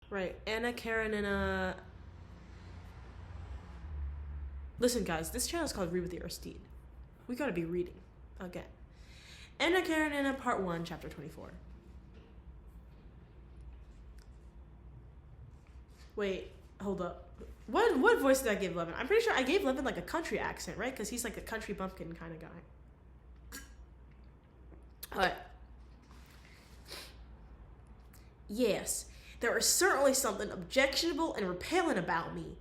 Right. Anna Karenina. Listen, guys, this channel is called Read with Your Steed. We gotta be reading. Again. Anna Karenina, Part 1, Chapter 24. Wait, hold up. What voice did I give Levin? I'm pretty sure I gave Levin like a country accent, right? Because he's like a country bumpkin kind of guy. Alright. Yes, there is certainly something objectionable and repellent about me,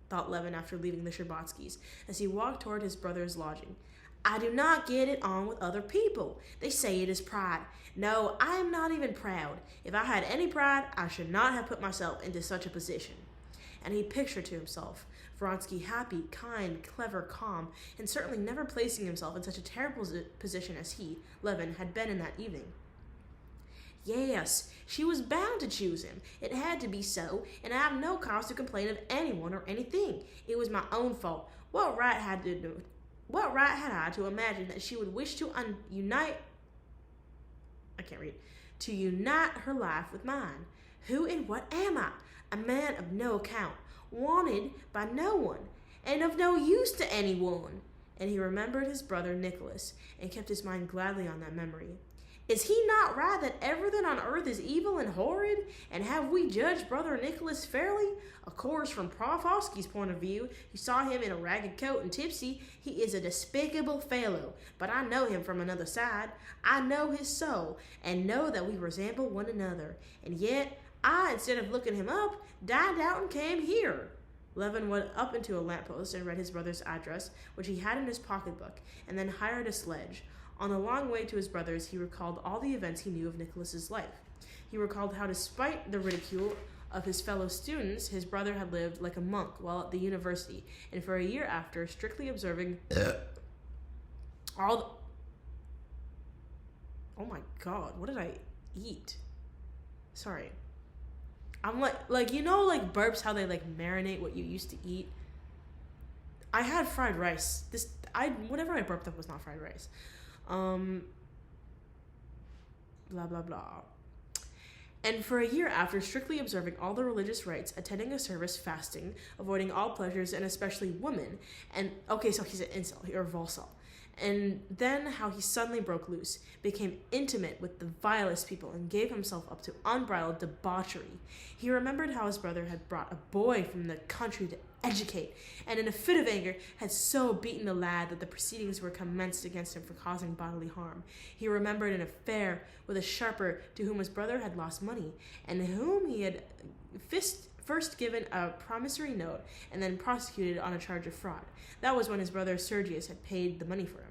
thought Levin after leaving the Sherbatskys, as he walked toward his brother's lodging. I do not get it on with other people. They say it is pride. No, I am not even proud. If I had any pride, I should not have put myself into such a position. And he pictured to himself Vronsky happy, kind, clever, calm, and certainly never placing himself in such a terrible position as he, Levin, had been in that evening. Yes, she was bound to choose him. It had to be so, and I have no cause to complain of anyone or anything. It was my own fault. What right had I to imagine that she would wish to unite her life with mine? Who and what am I? A man of no account, wanted by no one, and of no use to anyone. And he remembered his brother Nicholas, and kept his mind gladly on that memory. Is he not right that everything on earth is evil and horrid? And have we judged brother Nicholas fairly? Of course, from Profosky's point of view, who saw him in a ragged coat and tipsy, he is a despicable fellow. But I know him from another side. I know his soul, and know that we resemble one another. And yet, I, instead of looking him up, dined out and came here. Levin went up into a lamppost and read his brother's address, which he had in his pocketbook, and then hired a sledge. On the long way to his brother's, he recalled all the events he knew of Nicholas's life. He recalled how, despite the ridicule of his fellow students, his brother had lived like a monk while at the university, and for a year after, strictly observing all the... Oh my god, what did I eat? Sorry. I'm like you know, like burps, how they like marinate what you used to eat? I had fried rice. Whatever I burped up was not fried rice. Blah, blah, blah. And for a year after, strictly observing all the religious rites, attending a service, fasting, avoiding all pleasures, and especially women, and, okay, so he's an incel, or Volsel. And then how he suddenly broke loose, became intimate with the vilest people, and gave himself up to unbridled debauchery. He remembered how his brother had brought a boy from the country to educate, and in a fit of anger had so beaten the lad that the proceedings were commenced against him for causing bodily harm. He remembered an affair with a sharper to whom his brother had lost money, and whom he had first given a promissory note and then prosecuted on a charge of fraud. That was when his brother Sergius had paid the money for him.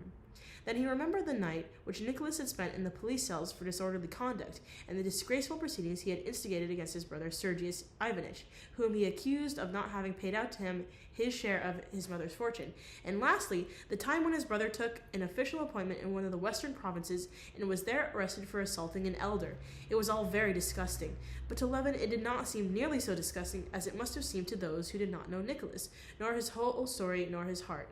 Then he remembered the night which Nicholas had spent in the police cells for disorderly conduct, and the disgraceful proceedings he had instigated against his brother Sergius Ivanitch, whom he accused of not having paid out to him his share of his mother's fortune. And lastly, the time when his brother took an official appointment in one of the western provinces and was there arrested for assaulting an elder. It was all very disgusting, but to Levin it did not seem nearly so disgusting as it must have seemed to those who did not know Nicholas, nor his whole story, nor his heart.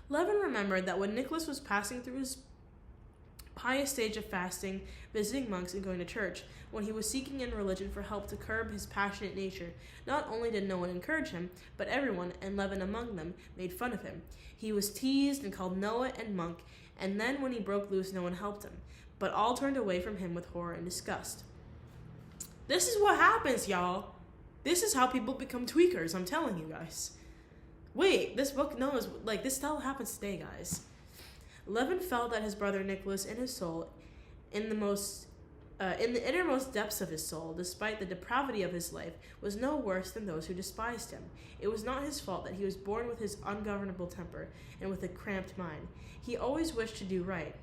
Levin remembered that when Nicholas was passing through his pious stage of fasting, visiting monks, and going to church, when he was seeking in religion for help to curb his passionate nature, not only did no one encourage him, but everyone, and Levin among them, made fun of him. He was teased and called Noah and monk, and then when he broke loose, no one helped him, but all turned away from him with horror and disgust. This is what happens, y'all. This is how people become tweakers, I'm telling you guys. Wait, this book knows, like, this still happens today, guys. Levin felt that his brother Nicholas in his soul, in the innermost depths of his soul, despite the depravity of his life, was no worse than those who despised him. It was not his fault that he was born with his ungovernable temper and with a cramped mind. He always wished to do right.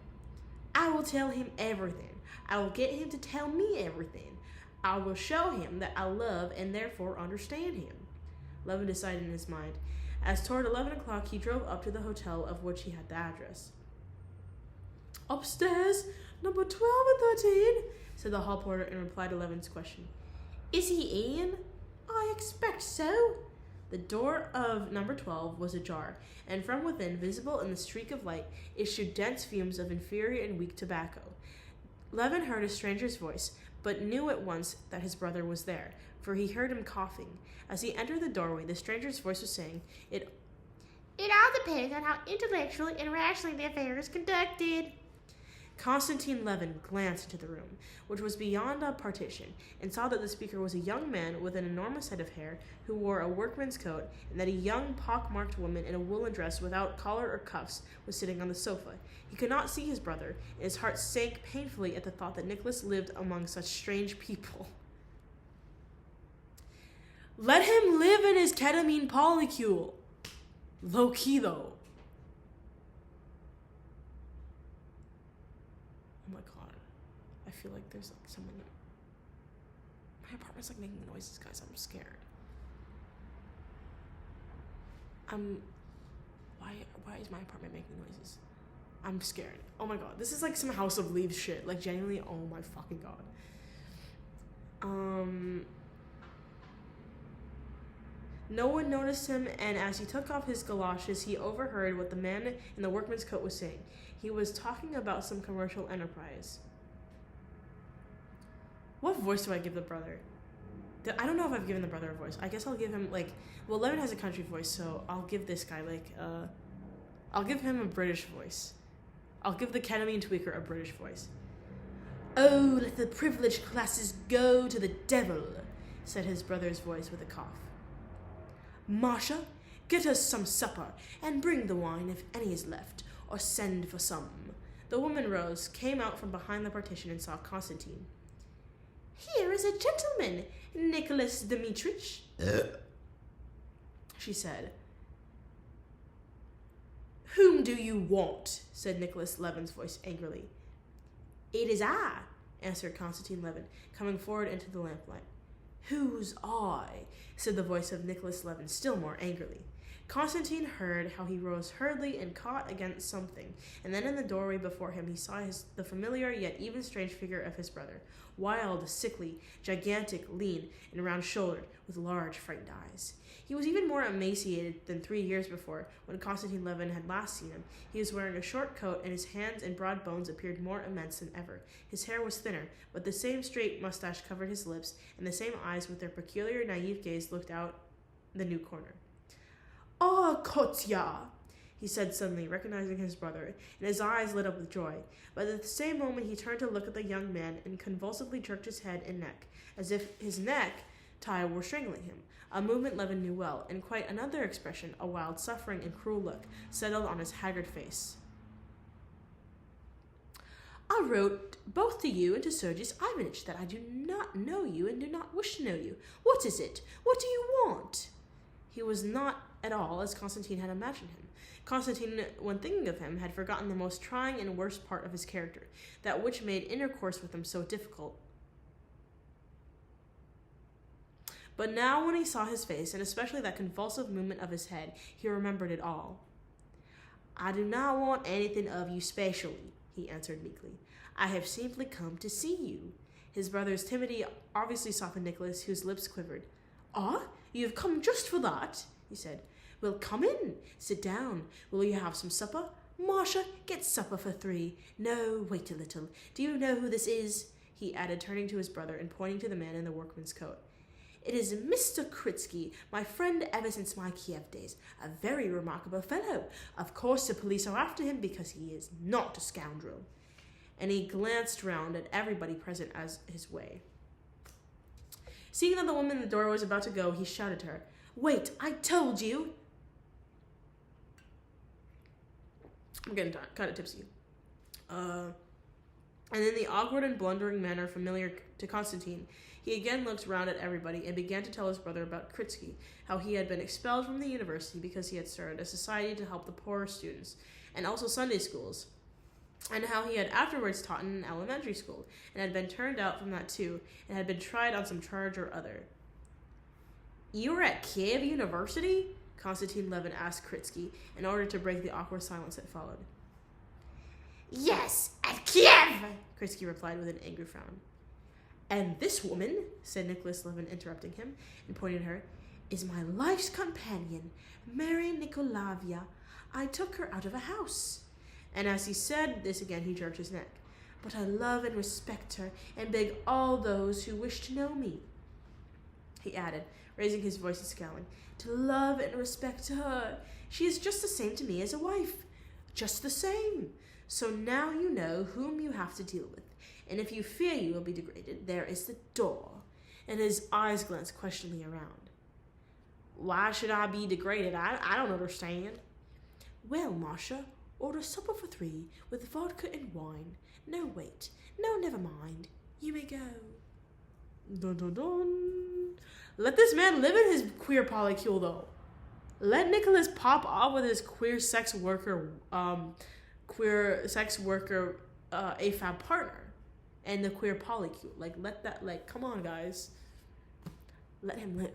I will tell him everything. I will get him to tell me everything. I will show him that I love and therefore understand him. Levin decided in his mind. As toward 11 o'clock, he drove up to the hotel of which he had the address. Upstairs, number 12 and 13, said the hall porter in reply to Levin's question. Is he in? I expect so. The door of number 12 was ajar, and from within, visible in the streak of light, issued dense fumes of inferior and weak tobacco. Levin heard a stranger's voice, but knew at once that his brother was there, for he heard him coughing. As he entered the doorway, the stranger's voice was saying, It all depends on how intellectually and rationally the affair is conducted. Constantine Levin glanced into the room, which was beyond a partition, and saw that the speaker was a young man with an enormous head of hair who wore a workman's coat, and that a young, pock-marked woman in a woolen dress without collar or cuffs was sitting on the sofa. He could not see his brother, and his heart sank painfully at the thought that Nicholas lived among such strange people. Let him live in his ketamine polycule. Low-key, though. Oh my god. I feel like there's like someone. My apartment's like making noises, guys. I'm scared. Why is my apartment making noises? I'm scared. Oh my god. This is like some House of Leaves shit. Like genuinely, oh my fucking god. No one noticed him, and as he took off his galoshes, he overheard what the man in the workman's coat was saying. He was talking about some commercial enterprise. What voice do I give the brother? I don't know if I've given the brother a voice. I guess I'll give him, like... Well, Levin has a country voice, so I'll give this guy, like, I'll give him a British voice. I'll give the ketamine tweaker a British voice. Oh, let the privileged classes go to the devil, said his brother's voice with a cough. Marcia, get us some supper, and bring the wine if any is left, or send for some. The woman rose, came out from behind the partition, and saw Constantine. Here is a gentleman, Nicholas Dmitrich, she said. Whom do you want? Said Nicholas Levin's voice angrily. It is I, answered Constantine Levin, coming forward into the lamplight. Who's I? Said the voice of Nicholas Levin still more angrily. Constantine heard how he rose hurriedly and caught against something, and then in the doorway before him he saw the familiar yet even strange figure of his brother, wild, sickly, gigantic, lean, and round-shouldered, with large, frightened eyes. He was even more emaciated than 3 years before, when Constantine Levin had last seen him. He was wearing a short coat, and his hands and broad bones appeared more immense than ever. His hair was thinner, but the same straight mustache covered his lips, and the same eyes with their peculiar, naive gaze looked out the new corner. Ah, Kotya, he said suddenly, recognizing his brother, and his eyes lit up with joy. But at the same moment he turned to look at the young man and convulsively jerked his head and neck, as if his neck tie were strangling him, a movement Levin knew well, and quite another expression, a wild suffering and cruel look, settled on his haggard face. I wrote both to you and to Sergius Ivanitch that I do not know you and do not wish to know you. What is it? What do you want? He was not at all as Constantine had imagined him. Constantine, when thinking of him, had forgotten the most trying and worst part of his character, that which made intercourse with him so difficult. But now when he saw his face, and especially that convulsive movement of his head, he remembered it all. I do not want anything of you specially, he answered meekly. I have simply come to see you. His brother's timidity obviously softened Nicholas, whose lips quivered. Ah, you have come just for that, he said. Well, come in. Sit down. Will you have some supper? Marcia, get supper for 3. No, wait a little. Do you know who this is? He added, turning to his brother and pointing to the man in the workman's coat. It is Mr. Kritsky, my friend ever since my Kiev days. A very remarkable fellow. Of course the police are after him because he is not a scoundrel. And he glanced round at everybody present as his way. Seeing that the woman in the door was about to go, he shouted to her, Wait, I told you! I'm getting kind of tipsy. And in the awkward and blundering manner familiar to Constantine, he again looked round at everybody and began to tell his brother about Kritsky, how he had been expelled from the university because he had started a society to help the poorer students, and also Sunday schools, and how he had afterwards taught in an elementary school, and had been turned out from that too, and had been tried on some charge or other. You were at Kiev University? Constantine Levin asked Kritsky, in order to break the awkward silence that followed. Yes, at Kiev, Kritsky replied with an angry frown. And this woman, said Nicholas Levin, interrupting him and pointing at her, is my life's companion, Mary Nikolavia. I took her out of a house. And as he said this again, he jerked his neck. But I love and respect her, and beg all those who wish to know me, he added, raising his voice and scowling, to love and respect her. She is just the same to me as a wife. Just the same. So now you know whom you have to deal with, and if you fear you will be degraded, there is the door. And his eyes glanced questioningly around. Why should I be degraded? I don't understand. Well, Marcia, order supper for 3 with vodka and wine. No, wait. No, never mind. You may go. Dun dun dun. Let this man live in his queer polycule, though. Let Nicholas pop off with his queer sex worker AFAB partner and the queer polycule. Like, let that, like, come on, guys. Let him live.